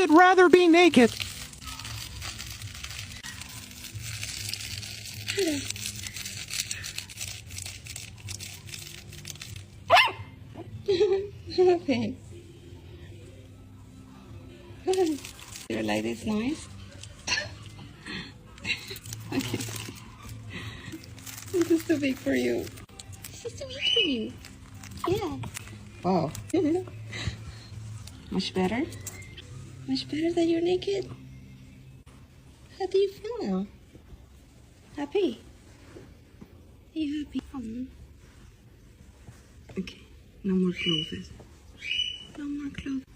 I'd rather be naked. Okay. You like this noise? Okay. This is too big for you. This is too big for you. Yeah. Wow. Much better? Much better that you're naked? How do you feel now? Happy? Are you happy? Okay. No more clothes. No more clothes.